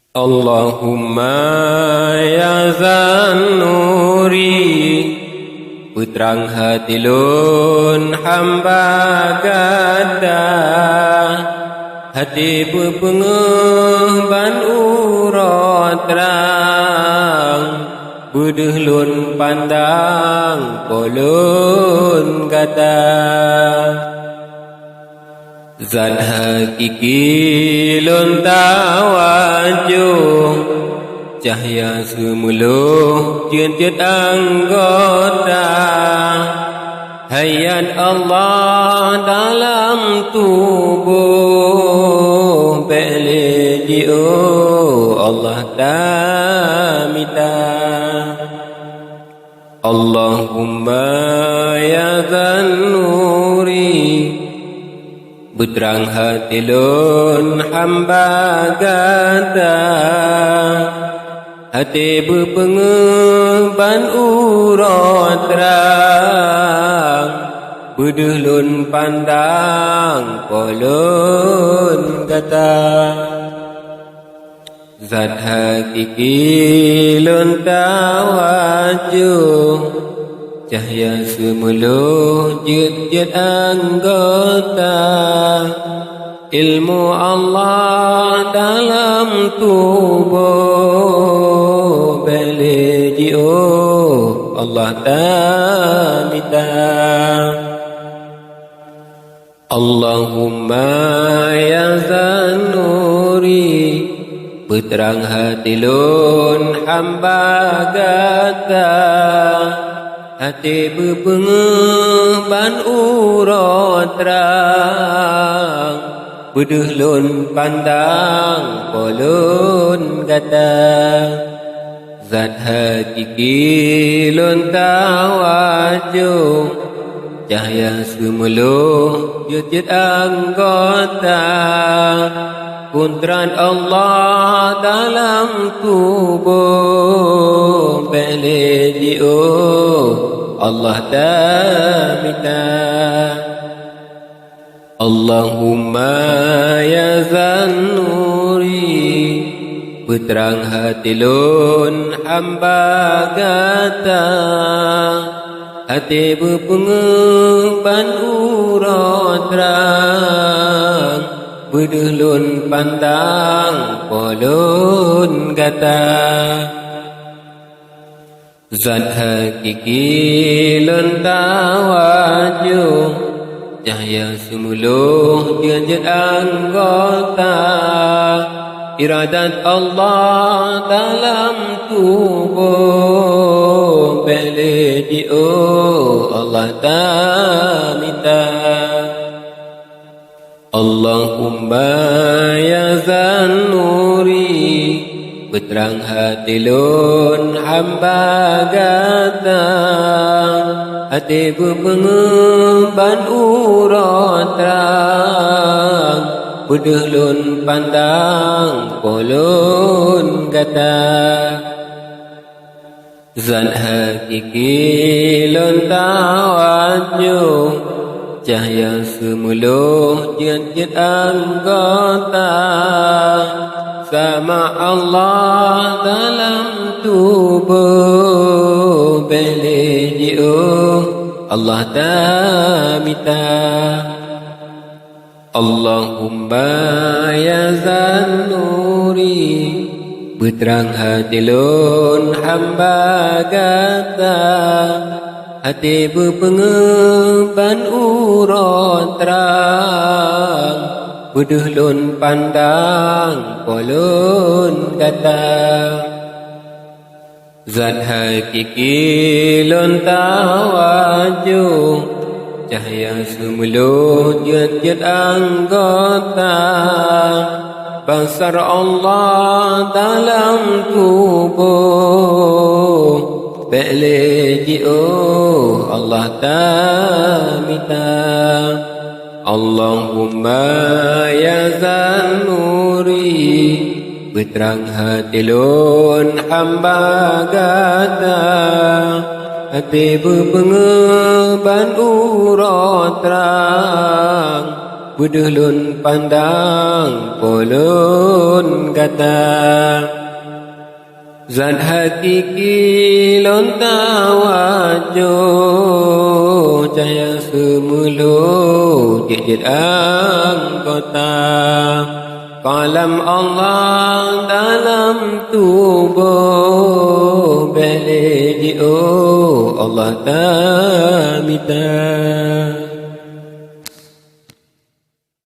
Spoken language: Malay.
Allahumma ya Zan-Nuri, putrang hati lun hamba gada, hati pepengeh ban urat terang, buduh lun pandang polun gada. Zat hakiki lun tawajuh, cahaya semuluh jin-jin anggota, hayat Allah dalam tubuh, beli ji'u Allah tamita. Allahumma ya Zan-Nuri, putrang hati lun hamba gada, hati berpengeh ban urat terang, buduh lun pandang polun gata. Zat hakiki lun tawajuh, cahaya semuluh jid-jid anggota, ilmu Allah dalam tubuh, beli ji'u Allah tamita. Allahumma ya Zan-Nuri, putrang hati lun hamba gata, hati berpengeh ban urat terang, buduh lun pandang polun gata. Zat hakiki lun tawajuh, cahaya semuluh jid-jid anggota, puntran Allah dalam tubuh, beli ji'u Allah tamita. Allahumma ya Zan-Nuri, putrang hati lun hamba gata, hati berpengeh ban urat terang, buduh lun pandang polun gata. Zat hakiki lun tawajuh, cahaya semuluh jin-jin anggota, iradat Allah dalam tubuh, beli ji'u Allah tamita. Allahumma ya Zan-Nuri, putrang hati lun hamba gata, hati berpengeh ban urat terang, buduh lun pandang polun gata. Zat hakiki lun tawajuh, cahaya semuluh jid-jid anggota, sama Allah dalam tubuh, beli ji'u Allah tamita. Allahumma ya Zan-Nuri, putrang hati lun hamba gata, hati berpengeh ban urat terang, buduh lun pandang polun gata. Zat hakiki lun tawajuh, cahaya semuluh jid-jid anggota, basar Allah dalam tubuh, beli ji'u Allah tamita. Allahumma ya Zan-Nuri, putrang hati lun hamba gata, hati berpengeh ban urat terang, buduh lun pandang polun pun kata zat hakiki lonta wajah cahaya semulu jejit anggota kalam Allah dalam tubuh beliau Allah tamita